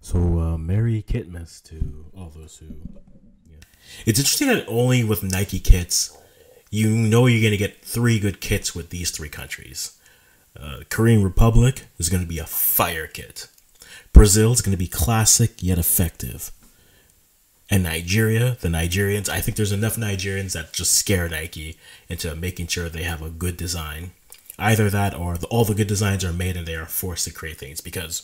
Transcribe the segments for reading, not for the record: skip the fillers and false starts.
So, Merry Kitmas to all those who. Yeah. It's interesting that only with Nike kits, you know you're going to get three good kits with these three countries. Korean Republic is going to be a fire kit. Brazil is going to be classic yet effective. And Nigeria, the Nigerians, I think there's enough Nigerians that just scare Nike into making sure they have a good design. Either that or all the good designs are made and they are forced to create things because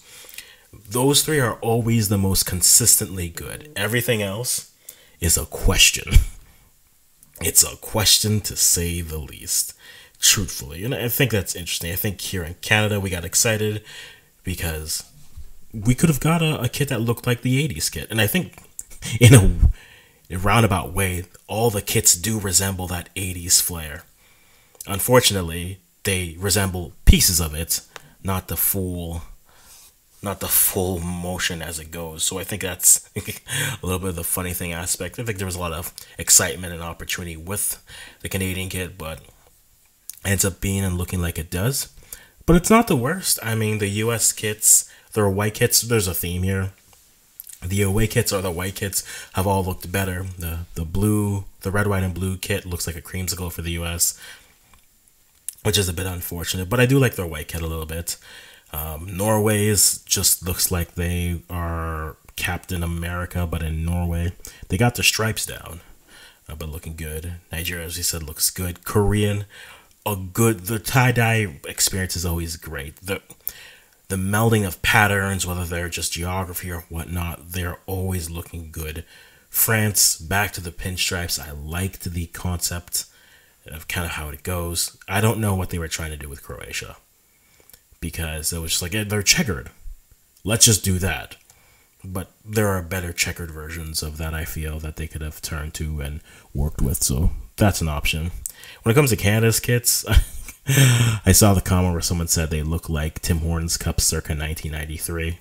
those three are always the most consistently good. Everything else is a question. It's a question to say the least, truthfully. And I think that's interesting. I think here in Canada we got excited because we could have got a kit that looked like the 80s kit. And I think in a roundabout way, all the kits do resemble that 80s flair. Unfortunately, they resemble pieces of it, not the full motion as it goes. So I think that's a little bit of the funny thing aspect. I think there was a lot of excitement and opportunity with the Canadian kit, but ends up being and looking like it does. But it's not the worst. I mean, the US kits, there are white kits. There's a theme here. The away kits or the white kits have all looked better. The blue, the red, white, and blue kit looks like a creamsicle for the US, which is a bit unfortunate. But I do like their white kit a little bit. Norway's just looks like they are Captain America, but in Norway. They got their stripes down, but looking good. Nigeria, as you said, looks good. Korean, the tie-dye experience is always great. The melding of patterns, whether they're just geography or whatnot, they're always looking good. France, back to the pinstripes. I liked the concept of kind of how it goes. I don't know what they were trying to do with Croatia, because it was just like, they're checkered. Let's just do that. But there are better checkered versions of that, I feel, that they could have turned to and worked with. So that's an option. When it comes to Canada's kits, I saw the comment where someone said they look like Tim Hortons cups circa 1993.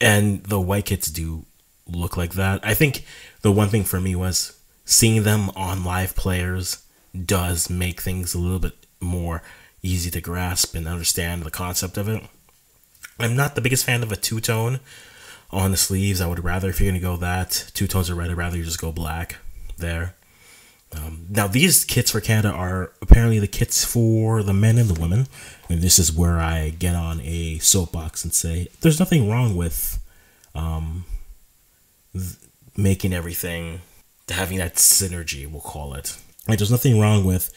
And the white kits do look like that. I think the one thing for me was seeing them on live players does make things a little bit more easy to grasp and understand the concept of it. I'm not the biggest fan of a two-tone on the sleeves. I would rather, if you're going to go that, two tones of red, I'd rather you just go black there. Now, these kits for Canada are apparently the kits for the men and the women. And this is where I get on a soapbox and say, there's nothing wrong with making everything, having that synergy, we'll call it. Like, there's nothing wrong with,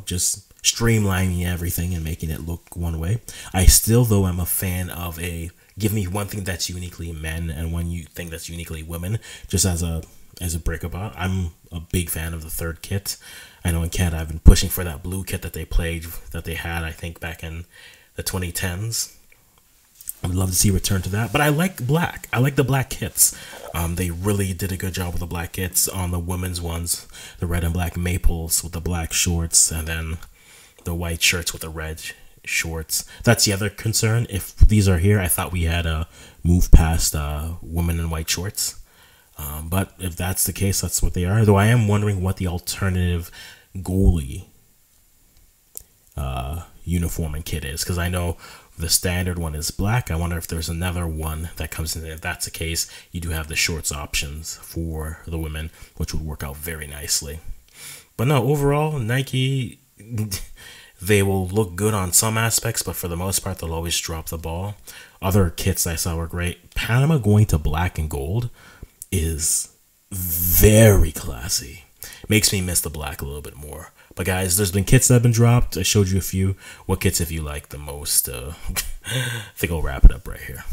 just streamlining everything and making it look one way. I still, though, am a fan of give me one thing that's uniquely men and one thing that's uniquely women, just as a breakup. I'm a big fan of the third kit. I know in Canada I've been pushing for that blue kit that they had, I think, back in the 2010s. I would love to see a return to that. But I like black. I like the black kits. They really did a good job with the black kits on the women's ones. The red and black maples with the black shorts, and then the white shirts with the red shorts. That's the other concern. If these are here, I thought we had moved past women in white shorts. But if that's the case, that's what they are. Though I am wondering what the alternative goalie uniform and kit is, because I know the standard one is black. I wonder if there's another one that comes in. If that's the case, you do have the shorts options for the women, which would work out very nicely. But no, overall, Nike, they will look good on some aspects, but for the most part, they'll always drop the ball. Other kits I saw were great. Panama going to black and gold is very classy. Makes me miss the black a little bit more. But guys, there's been kits that have been dropped. I showed you a few. What kits have you liked the most? I think I'll wrap it up right here.